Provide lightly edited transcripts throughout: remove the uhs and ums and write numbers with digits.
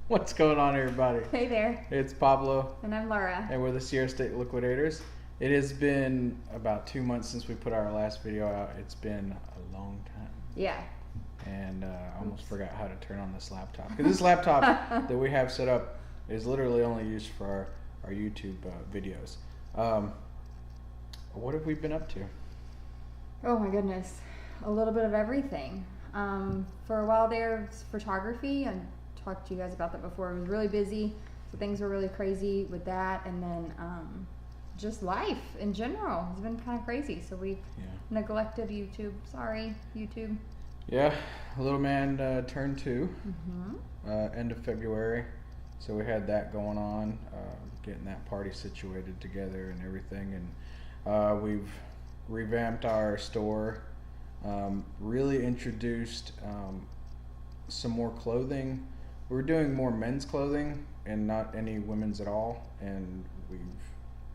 What's going on, everybody? Hey there, It's Pablo, and I'm Laura. and we're the Sierra State Liquidators. It has been about 2 months since we put our last video out. It's been a long time, Yeah. and I almost forgot how to turn on this laptop. Because this laptop that we have set up is literally only used for our YouTube videos. What have we been up to? Oh my goodness, a little bit of everything. For a while there, it was photography. I talked to you guys about that before. It was really busy, so things were really crazy with that, and then just life in general has been kind of crazy. So we've neglected YouTube. Sorry, YouTube. Yeah, little man turned 2. Mm-hmm. End of February, so we had that going on, getting that party situated together and everything, and we've revamped our store, really introduced some more clothing. We're doing more men's clothing and not any women's at all, and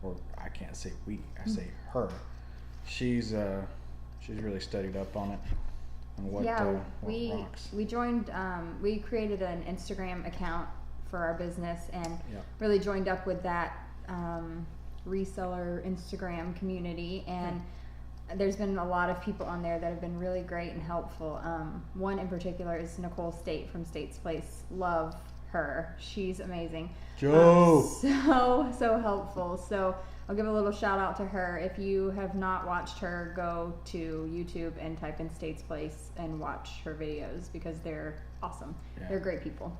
or I can't say we, I say her. She's really studied up on it. What rocks. We joined. We created an Instagram account for our business and really joined up with that reseller Instagram community. And there's been a lot of people on there that have been really great and helpful. One in particular is Nicole State from State's Place. Love her. She's amazing. Joe. So helpful. So I'll give a little shout out to her. If you have not watched her, go to YouTube and type in State's Place and watch her videos because they're awesome. Yeah. They're great people.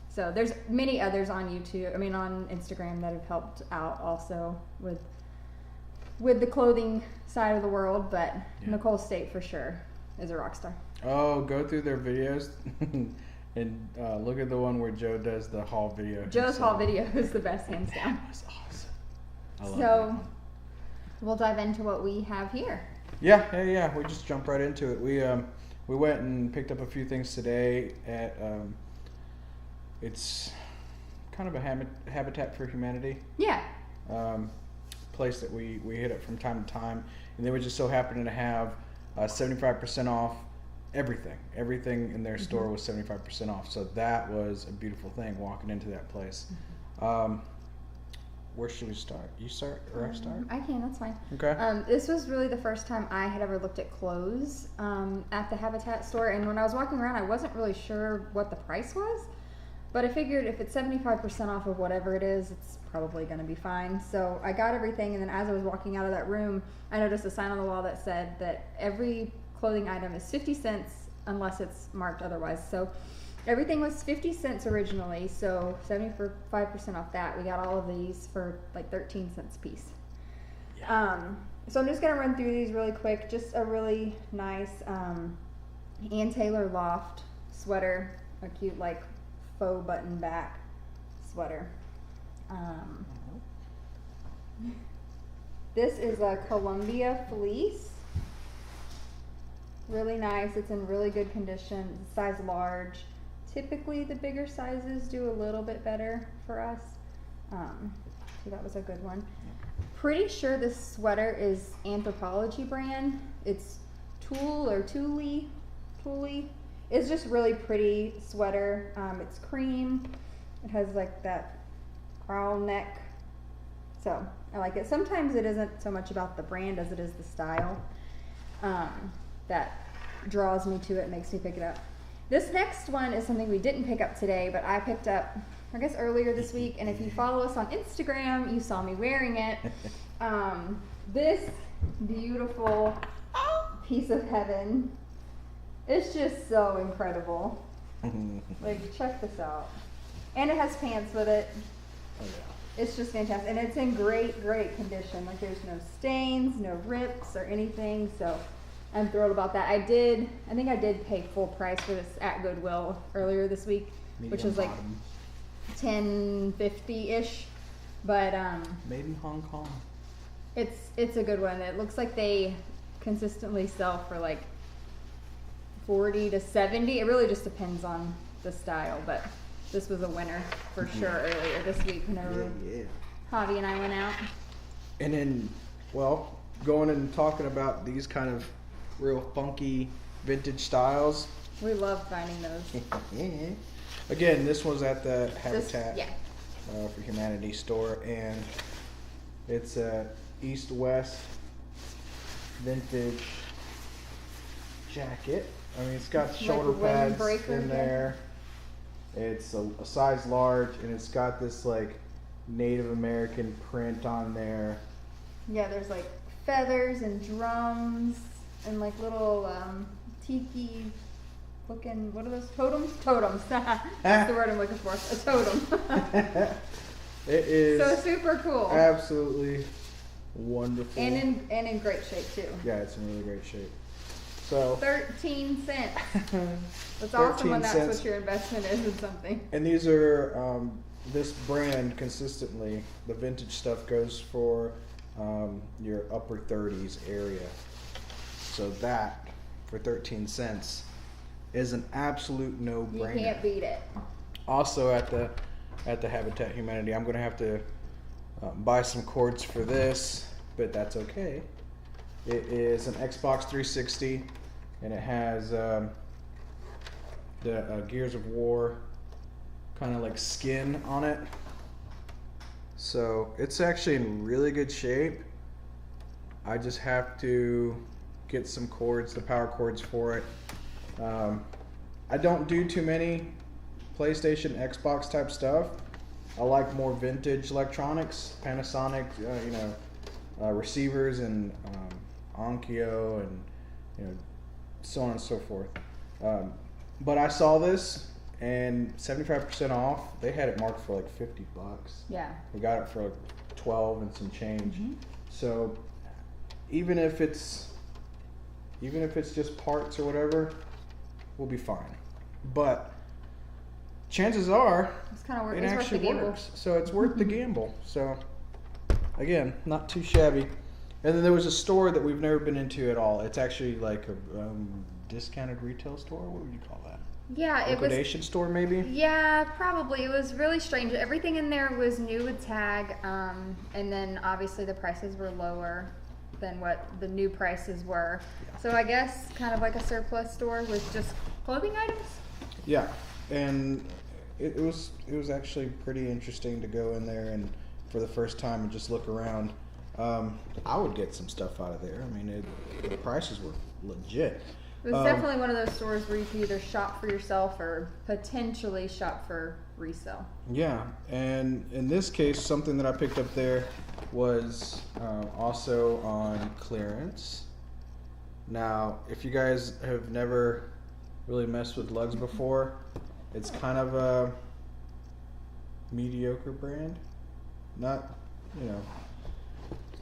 So there's many others on on Instagram that have helped out also with the clothing side of the world, but Nicole State for sure is a rock star. Oh, go through their videos and look at the one where Joe does the haul video. Joe's haul video is the best, hands down. That was awesome. I love So we'll dive into what we have here. Yeah. We just jump right into it. We went and picked up a few things today at it's kind of a Habitat for Humanity. Yeah. Place that we hit up from time to time, and they were just so happening to have 75% off everything in their store was 75% off, so that was a beautiful thing walking into that place. Where should we start? You start or I start? I can, that's fine. Okay. This was really the first time I had ever looked at clothes at the Habitat store, and when I was walking around I wasn't really sure what the price was, but I figured if it's 75% off of whatever it is, it's probably going to be fine. So I got everything, and then as I was walking out of that room, I noticed a sign on the wall that said that every clothing item is 50 cents unless it's marked otherwise. So everything was 50 cents originally, so 75% off that. We got all of these for like 13 cents a piece. Yeah. So I'm just going to run through these really quick. Just a really nice Ann Taylor Loft sweater, a cute like faux button back sweater. This is a Columbia fleece. Really nice. It's in really good condition. Size large. Typically the bigger sizes do a little bit better for us. So that was a good one. Pretty sure this sweater is Anthropologie brand. It's Tulle or Thule. It's just really pretty sweater. It's cream. It has like that crown neck. So I like it. Sometimes it isn't so much about the brand as it is the style that draws me to it, makes me pick it up. This next one is something we didn't pick up today, but I picked up, I guess, earlier this week. And if you follow us on Instagram, you saw me wearing it. This beautiful piece of heaven. It's just so incredible. Like, check this out. And it has pants with it. Oh, yeah. It's just fantastic. And it's in great condition. Like, there's no stains, no rips or anything. So I'm thrilled about that. I think I did pay full price for this at Goodwill earlier this week, which was like $10.50-ish. But made in Hong Kong. It's a good one. It looks like they consistently sell for like $40 to $70. It really just depends on the style, but this was a winner for sure earlier this week whenever Javi and I went out. And then, well, going and talking about these kind of real funky vintage styles. We love finding those. again, this was at the Habitat yeah. for Humanity store, and it's a East-West vintage jacket. I mean, it's got Like shoulder pads windbreaker in jacket? there. It's a size large, and it's got this like Native American print on there. Yeah, there's like feathers and drums and like little tiki looking, what are those, totems? Totems. That's the word I'm looking for. A totem. It is So super cool. absolutely wonderful. And in great shape too. yeah, it's in really great shape. So 13 cents. That's 13 awesome when that's cents. what your investment is in something. And these are this brand consistently. The vintage stuff goes for your upper 30s area. So that for 13 cents is an absolute You no-brainer. can't beat it. Also at the Habitat Humanity, I'm gonna have to buy some cords for this, but that's okay. It is an Xbox 360, and it has the Gears of War kind of like skin on it. So it's actually in really good shape. I just have to get some cords, the power cords for it. I don't do too many PlayStation, Xbox type stuff. I like more vintage electronics, Panasonic, receivers and Onkyo and so on and so forth. But I saw this and 75% off. They had it marked for like $50. Yeah. We got it for like 12 and some change. So even if it's just parts or whatever, we'll be fine. But chances are It's kind of it worth the actually gamble. works. So it's worth the gamble. So again, not too shabby. And then there was a store that we've never been into at all. It's actually like a discounted retail store. What would you call that? Yeah, it was. Liquidation store, maybe? Yeah, probably. It was really strange. Everything in there was new with tag, and then obviously the prices were lower than what the new prices were. So I guess kind of like a surplus store with just clothing items. Yeah, and it was actually pretty interesting to go in there and for the first time and just look around. I would get some stuff out of there. I mean, the prices were legit. It was definitely one of those stores where you could either shop for yourself or potentially shop for resale. Yeah, and in this case, something that I picked up there was also on clearance. Now, if you guys have never really messed with lugs before, it's kind of a mediocre brand. Not,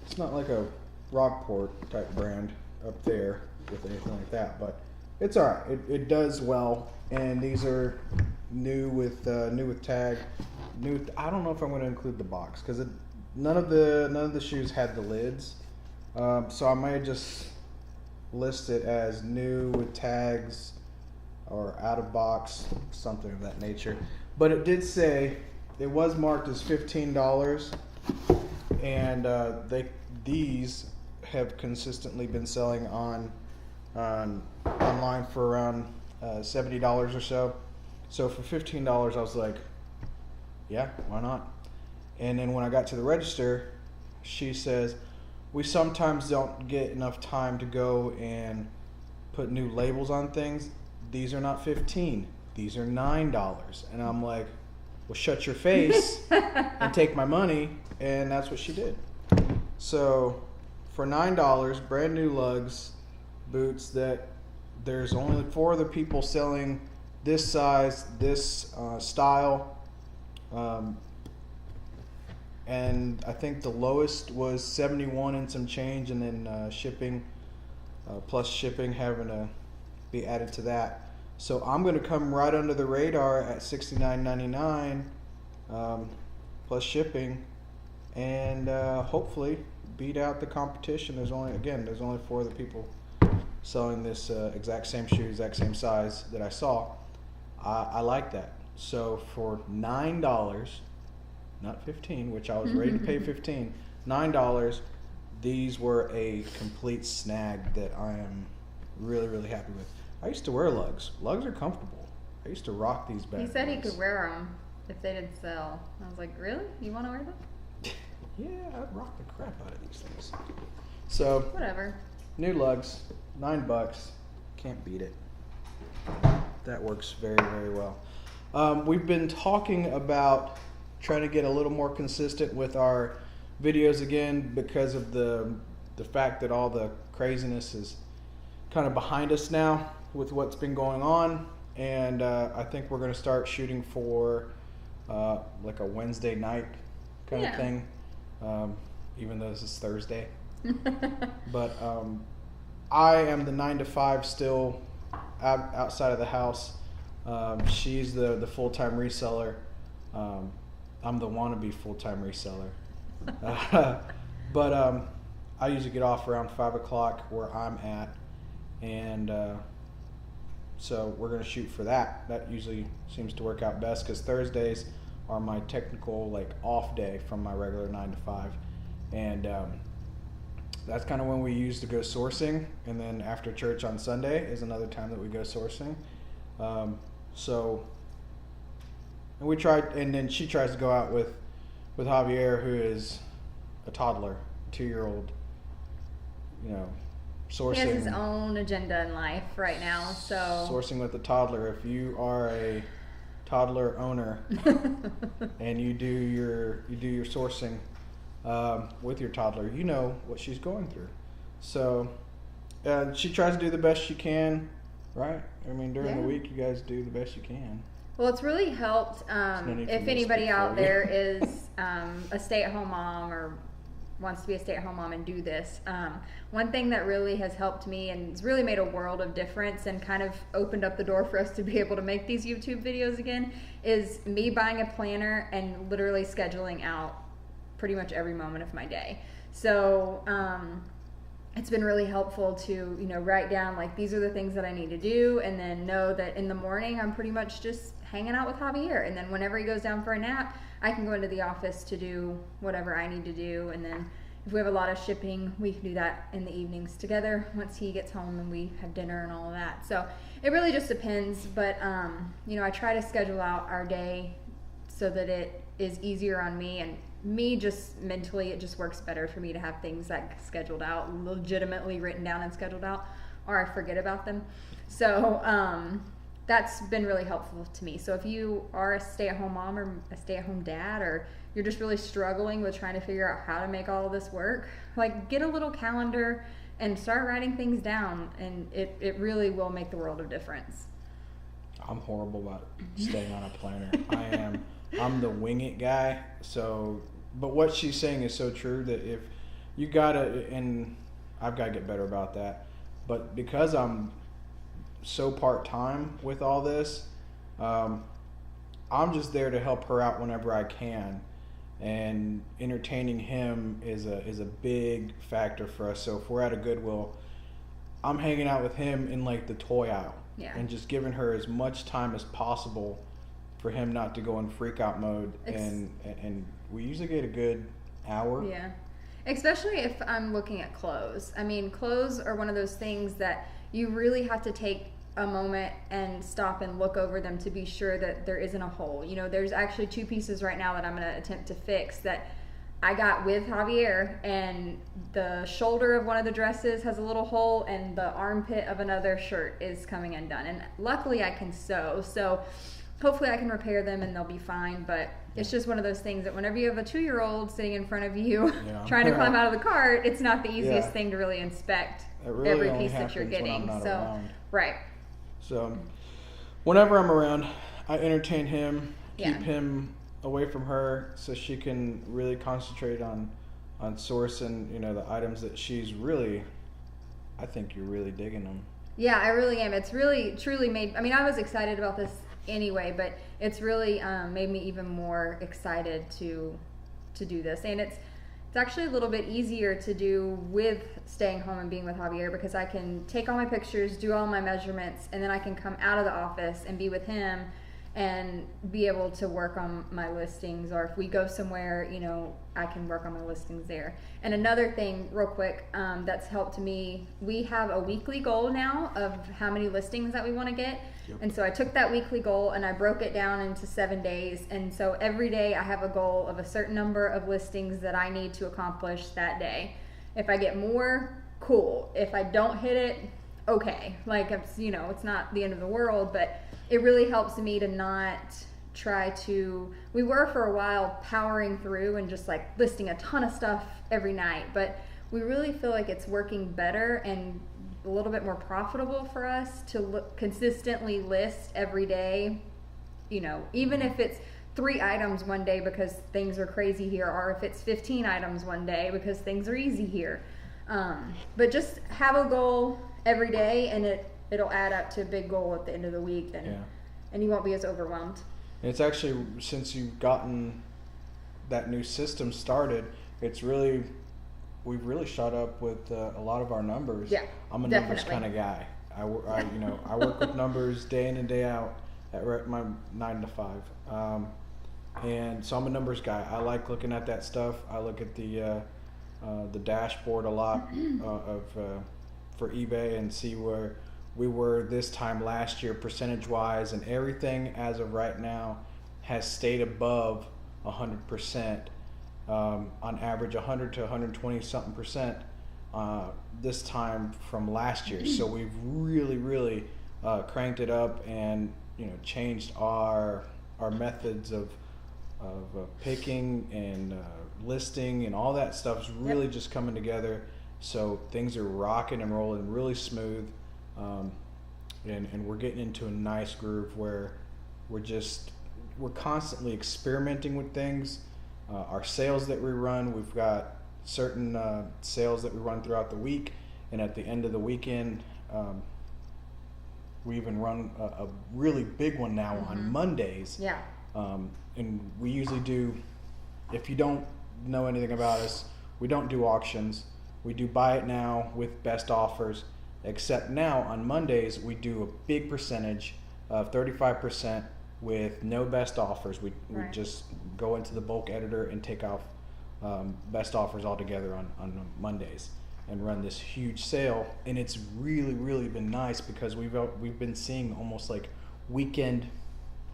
it's not like a Rockport type brand up there with anything like that, but it's alright. It does well, and these are new with tag. I don't know if I'm going to include the box because none of the shoes had the lids, so I might just list it as new with tags or out of box, something of that nature. But it did say it was marked as $15, and these have consistently been selling online for around $70 or so. So for $15, I was like, yeah, why not? And then when I got to the register, she says, we sometimes don't get enough time to go and put new labels on things. These are not $15. These are $9. And I'm like, well, shut your face and take my money. And that's what she did. So for $9, brand new lugs, boots that there's only 4 other people selling this size, this style. And I think the lowest was 71 and some change, and then shipping, plus shipping having to be added to that. So I'm going to come right under the radar at $69.99 plus shipping, and hopefully beat out the competition. There's only 4 other people selling this exact same shoe, exact same size that I saw. I like that. So for $9, not $15, which I was ready to pay $15, $9, these were a complete snag that I am really, really happy with. I used to wear lugs. Lugs are comfortable. I used to rock these bad He said he boys. could wear them if they didn't sell. I was like, really? You want to wear them? Yeah, I'd rock the crap out of these things. So, Whatever. new lugs, $9. Can't beat it. That works very, very well. We've been talking about trying to get a little more consistent with our videos again because of the fact that all the craziness is kind of behind us now with what's been going on. And I think we're going to start shooting for like a Wednesday night kind of thing, even though this is Thursday. But I am the 9 to 5 still outside of the house. She's the full-time reseller. I'm the wannabe full-time reseller. But I usually get off around 5 o'clock where I'm at. And so we're going to shoot for that. That usually seems to work out best because Thursdays are my technical like off day from my regular 9 to 5. And that's kind of when we use to go sourcing. And then after church on Sunday is another time that we go sourcing. And we tried, and then she tries to go out with Javier, who is a toddler, 2-year-old, you know, sourcing. He has his own agenda in life right now, so. Sourcing with a toddler. If you are a toddler owner and you do your sourcing with your toddler, you know what she's going through. So she tries to do the best she can, right? I mean, during the week, you guys do the best you can. Well, it's really helped. If anybody out there is a stay-at-home mom or wants to be a stay-at-home mom and do this, one thing that really has helped me and has really made a world of difference and kind of opened up the door for us to be able to make these YouTube videos again is me buying a planner and literally scheduling out pretty much every moment of my day. So it's been really helpful to, write down like these are the things that I need to do, and then know that in the morning I'm pretty much just hanging out with Javier, and then whenever he goes down for a nap, I can go into the office to do whatever I need to do, and then if we have a lot of shipping, we can do that in the evenings together once he gets home and we have dinner and all of that. So it really just depends, but I try to schedule out our day so that it is easier on me, and me just mentally, it just works better for me to have things like scheduled out, legitimately written down and scheduled out, or I forget about them. So that's been really helpful to me. So if you are a stay-at-home mom or a stay-at-home dad, or you're just really struggling with trying to figure out how to make all of this work, like get a little calendar and start writing things down, and it really will make the world of difference. I'm horrible about staying on a planner. I'm the wing it guy. So, but what she's saying is so true that if you gotta, and I've got to get better about that, but because I'm so part-time with all this, I'm just there to help her out whenever I can, and entertaining him is a big factor for us. So if we're at a Goodwill, I'm hanging out with him in like the toy aisle, and just giving her as much time as possible for him not to go in freak out mode, and we usually get a good hour. Yeah, especially if I'm looking at clothes. I mean, clothes are one of those things that you really have to take a moment and stop and look over them to be sure that there isn't a hole. There's actually 2 pieces right now that I'm going to attempt to fix that I got with Javier, and the shoulder of one of the dresses has a little hole, and the armpit of another shirt is coming undone. And luckily I can sew, so hopefully I can repair them and they'll be fine. But it's just one of those things that whenever you have a 2-year-old sitting in front of you trying to climb out of the cart, it's not the easiest thing to really inspect every piece that you're getting. Right. So whenever I'm around, I entertain him, keep him away from her so she can really concentrate on sourcing, the items that she's really, I think you're really digging them. Yeah, I really am. It's really, truly made, I was excited about this anyway, but it's really made me even more excited to do this. And it's actually a little bit easier to do with staying home and being with Javier, because I can take all my pictures, do all my measurements, and then I can come out of the office and be with him and be able to work on my listings, or if we go somewhere, you know, I can work on my listings there. And another thing real quick, that's helped me, we have a weekly goal now of how many listings that we want to get. Yep. And so I took that weekly goal and I broke it down into 7 days. And so every day I have a goal of a certain number of listings that I need to accomplish that day. If I get more, cool. If I don't hit it, okay. Like, it's, you know, it's not the end of the world, but it really helps me to not try to, we were for a while powering through and just like listing a ton of stuff every night, but we really feel like it's working better and a little bit more profitable for us to consistently list every day, you know, even if it's 3 items one day because things are crazy here, or if it's 15 items one day because things are easy here. But just have a goal every day, and it'll add up to a big goal at the end of the week, and you won't be as overwhelmed. And it's actually, since you've gotten that new system started, we've really shot up with a lot of our numbers. Yeah, I'm a numbers kind of guy. I work with numbers day in and day out at my 9 to 5. And so I'm a numbers guy. I like looking at that stuff. I look at the dashboard a lot for eBay and see where we were this time last year percentage wise, and everything as of right now has stayed above 100%, on average 100 to 120 something percent this time from last year. So we've really cranked it up and, you know, changed our methods of picking and listing, and all that stuff's really just coming together. So things are rocking and rolling really smooth, and we're getting into a nice groove where we're constantly experimenting with things. Our sales that we run, we've got certain sales that we run throughout the week, and at the end of the weekend, we even run a really big one now on Mondays. Yeah. And we usually do, if you don't know anything about us, we don't do auctions. We do buy it now with best offers, except now on Mondays we do a big percentage of 35% with no best offers. We just go into the bulk editor and take off best offers altogether on Mondays and run this huge sale. And it's really been nice because we've been seeing almost like weekend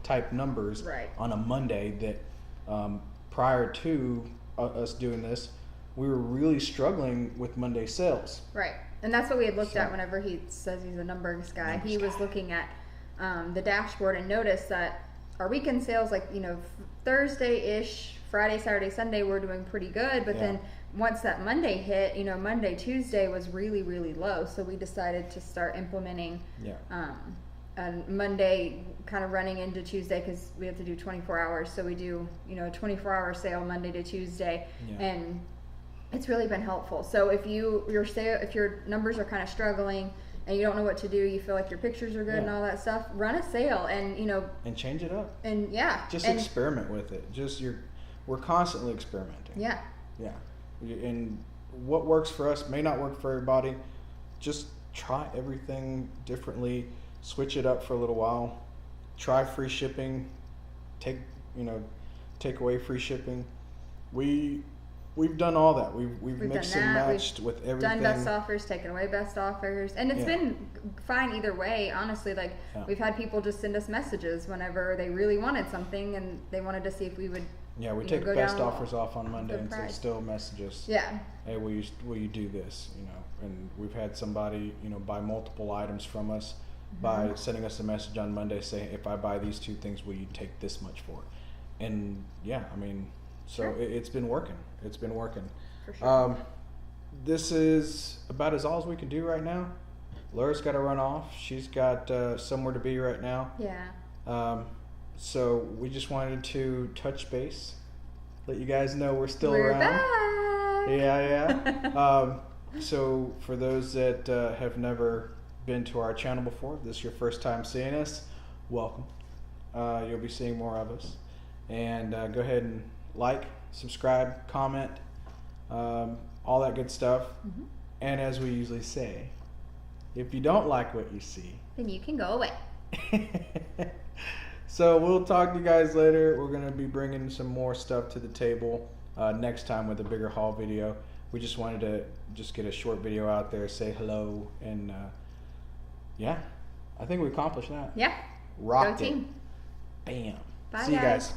type numbers on a Monday that prior to us doing this, we were really struggling with Monday sales. Right. And that's what we had looked at whenever he says he's a numbers guy. He was looking at the dashboard and noticed that our weekend sales, like, you know, Thursday-ish, Friday, Saturday, Sunday, we're doing pretty good. But then once that Monday hit, you know, Monday, Tuesday was really low. So we decided to start implementing on Monday, kind of running into Tuesday, because we have to do 24 hours. So we do, you know, a 24-hour sale Monday to Tuesday, and it's really been helpful. So if your numbers are kind of struggling and you don't know what to do, you feel like your pictures are good and all that stuff, run a sale and, you know, and change it up. And just experiment with it. We're constantly experimenting. Yeah. And what works for us may not work for everybody. Just try everything differently. Switch it up for a little while. Try free shipping. Take away free shipping. We've done all that. We've mixed and matched with everything. Done best offers, taken away best offers, and it's been fine either way. Honestly, like we've had people just send us messages whenever they really wanted something and they wanted to see if we would. Yeah, we take best offers off on Monday, and they still message us. Yeah. Hey, will you do this? You know, and we've had somebody, you know, buy multiple items from us by sending us a message on Monday saying, if I buy these 2 things, will you take this much for it? And I mean, so it's been working. It's been working. For sure. This is about all as we can do right now. Laura's got to run off. She's got somewhere to be right now. Yeah. So we just wanted to touch base, let you guys know we're still around. Back. Yeah. So for those that have never been to our channel before, this is your first time seeing us, welcome. You'll be seeing more of us. And go ahead and like, subscribe, comment, all that good stuff. And as we usually say, if you don't like what you see, then you can go away. So we'll talk to you guys later. We're gonna be bringing some more stuff to the table next time with a bigger haul video. We just wanted to just get a short video out there, say hello, and yeah, I think we accomplished that. Yeah. Rocked Go it. team. Bam. Bye, See you guys. guys.